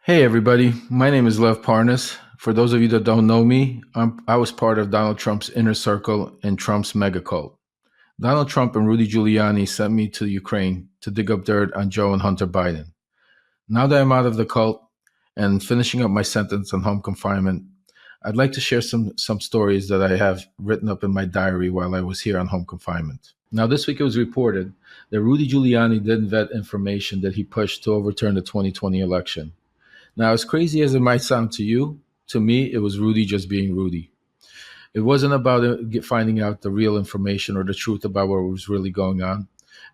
Hey everybody, my name is Lev Parnas. For those of you that don't know me, I was part of Donald Trump's inner circle and Trump's mega cult. Donald Trump and Rudy Giuliani sent me to Ukraine to dig up dirt on Joe and Hunter Biden. Now that I'm out of the cult and finishing up my sentence on home confinement, I'd like to share some stories that I have written up in my diary while I was here on home confinement. Now, this week it was reported that Rudy Giuliani didn't vet information that he pushed to overturn the 2020 election. Now, as crazy as it might sound to you, to me, it was Rudy just being Rudy. It wasn't about finding out the real information or the truth about what was really going on.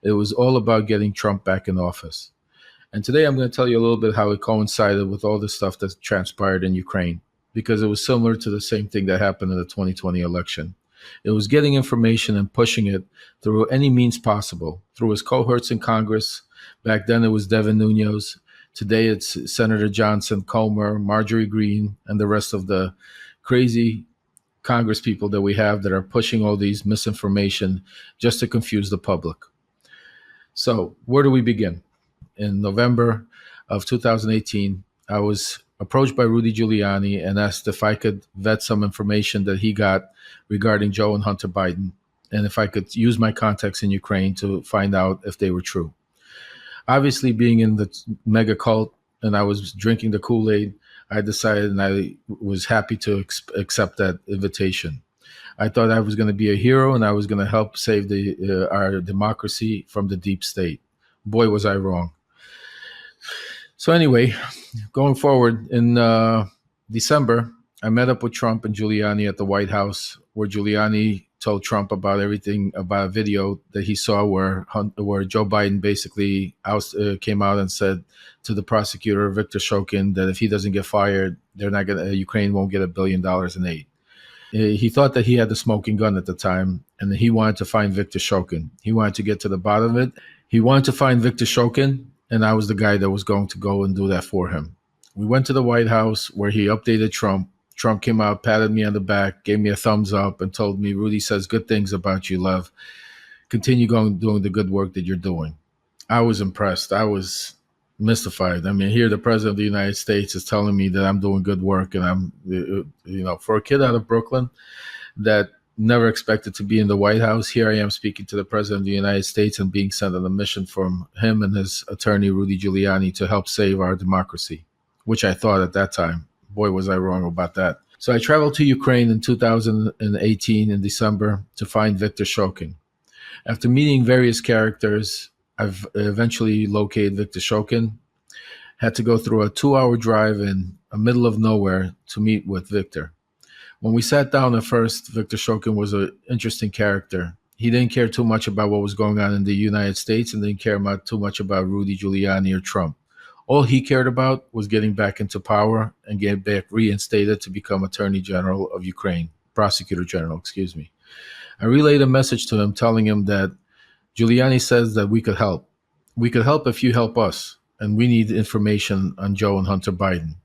It was all about getting Trump back in office. And today I'm going to tell you a little bit how it coincided with all the stuff that transpired in Ukraine, because it was similar to the same thing that happened in the 2020 election. It was getting information and pushing it through any means possible, through his cohorts in Congress. Back then it was Devin Nunes. Today it's Senator Johnson, Comer, Marjorie Greene, and the rest of the crazy Congress people that we have that are pushing all these misinformation just to confuse the public. So where do we begin? In November of 2018, I was approached by Rudy Giuliani and asked if I could vet some information that he got regarding Joe and Hunter Biden, and if I could use my contacts in Ukraine to find out if they were true. Obviously, being in the mega cult and I was drinking the Kool-Aid, I decided and I was happy to accept that invitation. I thought I was going to be a hero and I was going to help save our democracy from the deep state. Boy, was I wrong. So anyway, going forward, in December, I met up with Trump and Giuliani at the White House, where Giuliani told Trump about everything, about a video that he saw where Joe Biden basically came out and said to the prosecutor, Viktor Shokin, that if he doesn't get fired, Ukraine won't get $1 billion in aid. He thought that he had the smoking gun at the time, and he wanted to find Viktor Shokin. He wanted to get to the bottom of it. He wanted to find Viktor Shokin, and I was the guy that was going to go and do that for him. We went to the White House where he updated Trump. Trump came out, patted me on the back, gave me a thumbs up, and told me, Rudy says good things about you, Lev. Continue doing the good work that you're doing. I was impressed. I was mystified. I mean, here the president of the United States is telling me that I'm doing good work, and I'm, for a kid out of Brooklyn that never expected to be in the White House, here I am speaking to the president of the United States and being sent on a mission from him and his attorney, Rudy Giuliani, to help save our democracy, which I thought at that time, boy, was I wrong about that. So I traveled to Ukraine in 2018 in December to find Viktor Shokin. After meeting various characters, I've eventually located Viktor Shokin. Had to go through a 2-hour drive in the middle of nowhere to meet with Viktor. When we sat down at first, Viktor Shokin was an interesting character. He didn't care too much about what was going on in the United States and didn't care too much about Rudy Giuliani or Trump. All he cared about was getting back into power and getting back reinstated to become Attorney General of Ukraine, Prosecutor General, excuse me. I relayed a message to him telling him that Giuliani says that we could help. We could help if you help us, and we need information on Joe and Hunter Biden.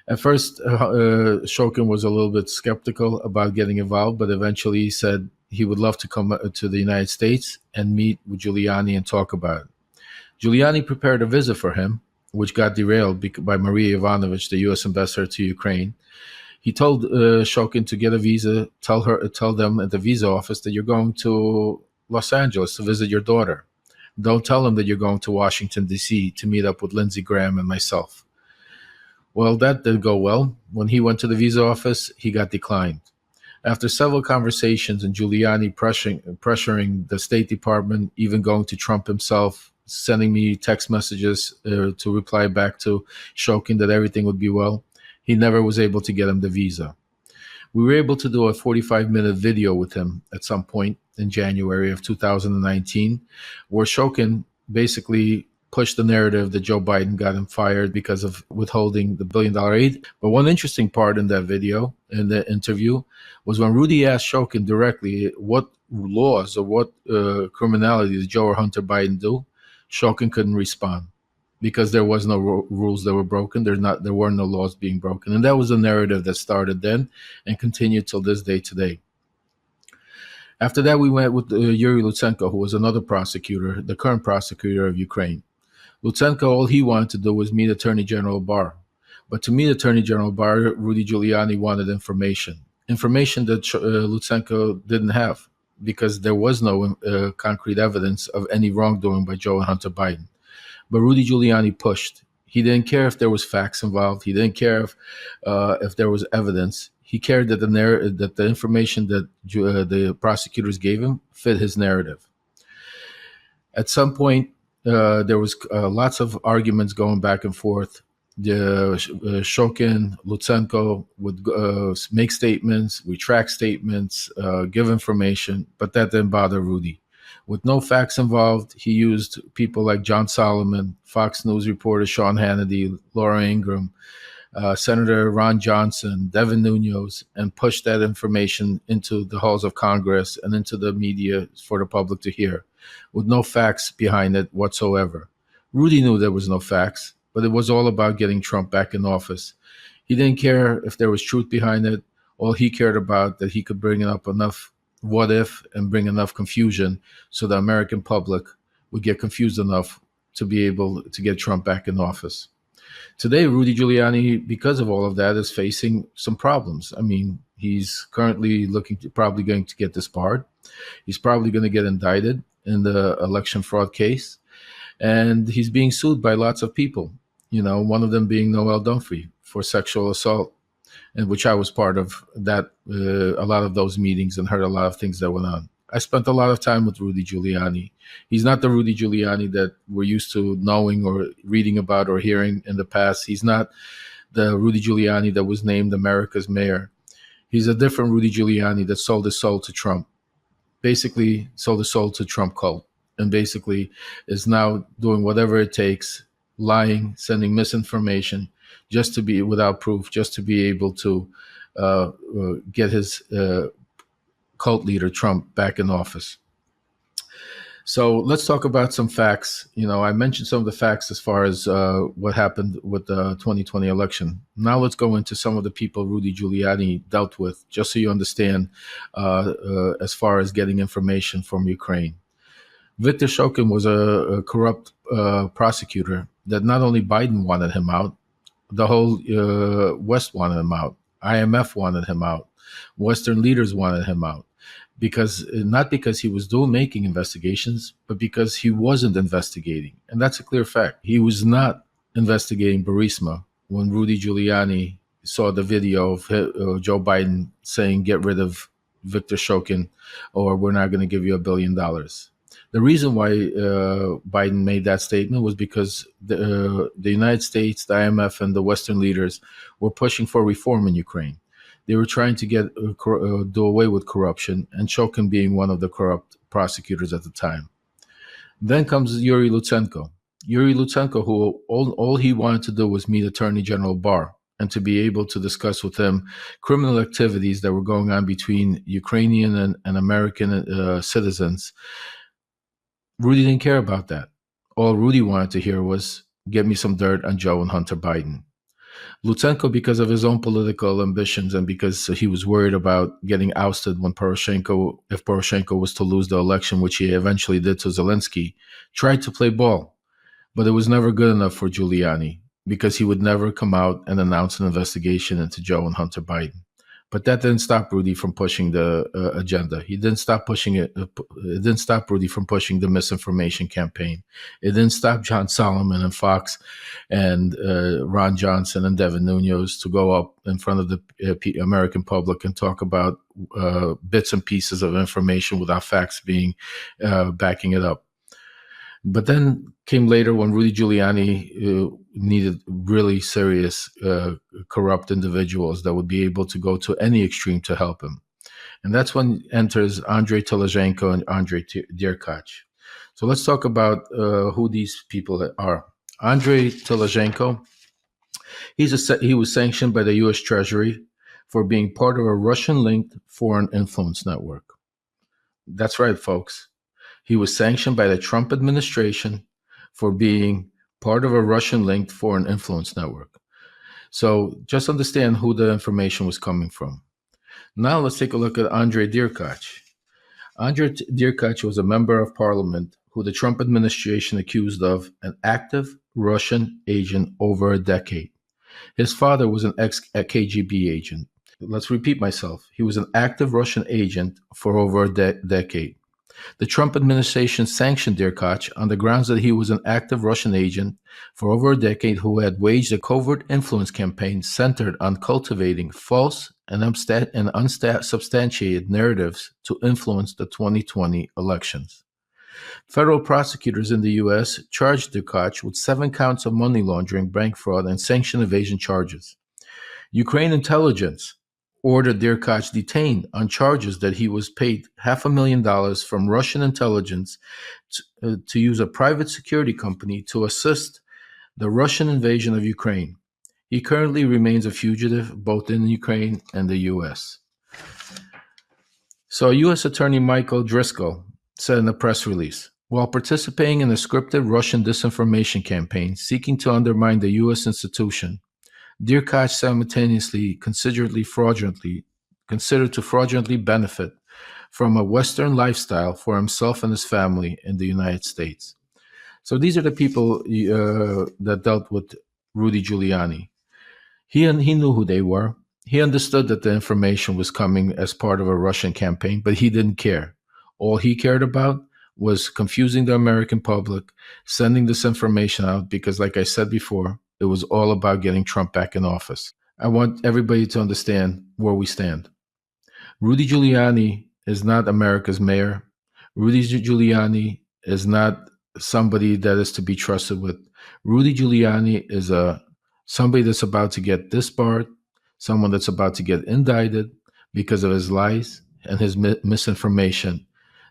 At first, Shokin was a little bit skeptical about getting involved, but eventually he said he would love to come to the United States and meet with Giuliani and talk about it. Giuliani prepared a visit for him, which got derailed by Maria Ivanovich, the U.S. ambassador to Ukraine. He told Shokin to get a visa, tell them at the visa office that you're going to Los Angeles to visit your daughter. Don't tell them that you're going to Washington, D.C. to meet up with Lindsey Graham and myself. Well, that didn't go well. When he went to the visa office, he got declined. After several conversations and Giuliani pressuring the State Department, even going to Trump himself, sending me text messages to reply back to Shokin that everything would be well, he never was able to get him the visa. We were able to do a 45-minute video with him at some point in January of 2019, where Shokin basically pushed the narrative that Joe Biden got him fired because of withholding the $1 billion aid. But one interesting part in that video, in the interview, was when Rudy asked Shokin directly what laws or what criminality did Joe or Hunter Biden do. Shokin couldn't respond because there was no rules that were broken. There were no laws being broken. And that was the narrative that started then and continued till this day today. After that, we went with Yuri Lutsenko, who was another prosecutor, the current prosecutor of Ukraine. Lutsenko, all he wanted to do was meet Attorney General Barr. But to meet Attorney General Barr, Rudy Giuliani wanted information that Lutsenko didn't have, because there was no concrete evidence of any wrongdoing by Joe and Hunter Biden. But Rudy Giuliani pushed. He didn't care if there was facts involved. He didn't care if there was evidence. He cared that the information that the prosecutors gave him fit his narrative. At some point, there was lots of arguments going back and forth. The Shokin, Lutsenko would make statements, retract statements, give information, but that didn't bother Rudy. With no facts involved, he used people like John Solomon, Fox News reporter Sean Hannity, Laura Ingraham, Senator Ron Johnson, Devin Nunes, and pushed that information into the halls of Congress and into the media for the public to hear, with no facts behind it whatsoever. Rudy knew there was no facts, but it was all about getting Trump back in office. He didn't care if there was truth behind it. All he cared about that he could bring up enough what if and bring enough confusion so the American public would get confused enough to be able to get Trump back in office. Today, Rudy Giuliani, because of all of that, is facing some problems. I mean, he's currently probably going to get disbarred. He's probably going to get indicted in the election fraud case. And he's being sued by lots of people, one of them being Noel Dunphy for sexual assault, and which I was part of that, a lot of those meetings, and heard a lot of things that went on. I spent a lot of time with Rudy Giuliani. He's not the Rudy Giuliani that we're used to knowing or reading about or hearing in the past. He's not the Rudy Giuliani that was named America's mayor. He's a different Rudy Giuliani that sold his soul to Trump, basically sold his soul to Trump cult, and basically is now doing whatever it takes, lying, sending misinformation, just to be without proof, just to be able to get his cult leader Trump back in office. So let's talk about some facts. I mentioned some of the facts as far as what happened with the 2020 election. Now let's go into some of the people Rudy Giuliani dealt with, just so you understand as far as getting information from Ukraine. Viktor Shokin was a corrupt prosecutor that not only Biden wanted him out, the whole West wanted him out. IMF wanted him out. Western leaders wanted him out. Not because he was making investigations, but because he wasn't investigating. And that's a clear fact. He was not investigating Burisma when Rudy Giuliani saw the video of Joe Biden saying, get rid of Viktor Shokin, or we're not going to give you $1 billion. The reason why Biden made that statement was because the United States, the IMF, and the Western leaders were pushing for reform in Ukraine. They were trying to do away with corruption, and Shokin being one of the corrupt prosecutors at the time. Then comes Yuri Lutsenko. Yuri Lutsenko, who all he wanted to do was meet Attorney General Barr and to be able to discuss with him criminal activities that were going on between Ukrainian and American citizens. Rudy didn't care about that. All Rudy wanted to hear was, get me some dirt on Joe and Hunter Biden. Lutsenko, because of his own political ambitions and because he was worried about getting ousted if Poroshenko was to lose the election, which he eventually did to Zelensky, tried to play ball. But it was never good enough for Giuliani, because he would never come out and announce an investigation into Joe and Hunter Biden. But that didn't stop Rudy from pushing the agenda. He didn't stop pushing it. It didn't stop Rudy from pushing the misinformation campaign. It didn't stop John Solomon and Fox and Ron Johnson and Devin Nunes to go up in front of the American public and talk about bits and pieces of information without facts being backing it up. But then came later when Rudy Giuliani needed really serious corrupt individuals that would be able to go to any extreme to help him. And that's when enters Andrei Telizhenko and Andrei Derkach. So let's talk about who these people are. Andrei Telizhenko, he was sanctioned by the U.S. Treasury for being part of a Russian-linked foreign influence network. That's right, folks. He was sanctioned by the Trump administration for being part of a Russian-linked foreign influence network. So just understand who the information was coming from. Now let's take a look at Andrei Derkach. Andrei Derkach was a member of parliament who the Trump administration accused of an active Russian agent over a decade. His father was an ex-KGB agent. Let's repeat myself. He was an active Russian agent for over a decade. The Trump administration sanctioned Derkach on the grounds that he was an active Russian agent for over a decade who had waged a covert influence campaign centered on cultivating false and unsubstantiated narratives to influence the 2020 elections. Federal prosecutors in the U.S. charged Derkach with 7 counts of money laundering, bank fraud, and sanction evasion charges. Ukraine intelligence ordered Derkach detained on charges that he was paid $500,000 from Russian intelligence to use a private security company to assist the Russian invasion of Ukraine. He currently remains a fugitive both in Ukraine and the U.S. So U.S. Attorney Michael Driscoll said in a press release, while participating in a scripted Russian disinformation campaign seeking to undermine the U.S. institution, Derkach simultaneously considered to fraudulently benefit from a Western lifestyle for himself and his family in the United States. So these are the people that dealt with Rudy Giuliani. He knew who they were. He understood that the information was coming as part of a Russian campaign, but he didn't care. All he cared about was confusing the American public, sending this information out because, like I said before, it was all about getting Trump back in office. I want everybody to understand where we stand. Rudy Giuliani is not America's mayor. Rudy Giuliani is not somebody that is to be trusted with. Rudy Giuliani is somebody that's about to get disbarred, someone that's about to get indicted because of his lies and his misinformation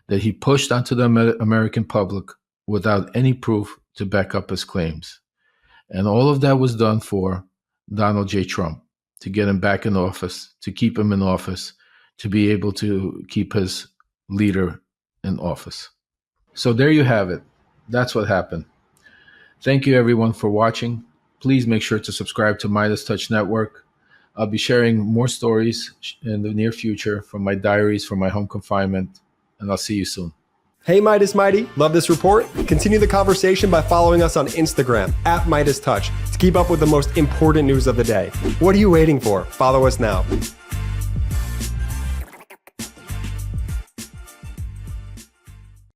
that he pushed onto the American public without any proof to back up his claims. And all of that was done for Donald J. Trump, to get him back in office, to keep him in office, to be able to keep his leader in office. So there you have it. That's what happened. Thank you, everyone, for watching. Please make sure to subscribe to MeidasTouch Network. I'll be sharing more stories in the near future from my diaries from my home confinement, and I'll see you soon. Hey Meidas Mighty, love this report? Continue the conversation by following us on Instagram @MeidasTouch to keep up with the most important news of the day. What are you waiting for? Follow us now.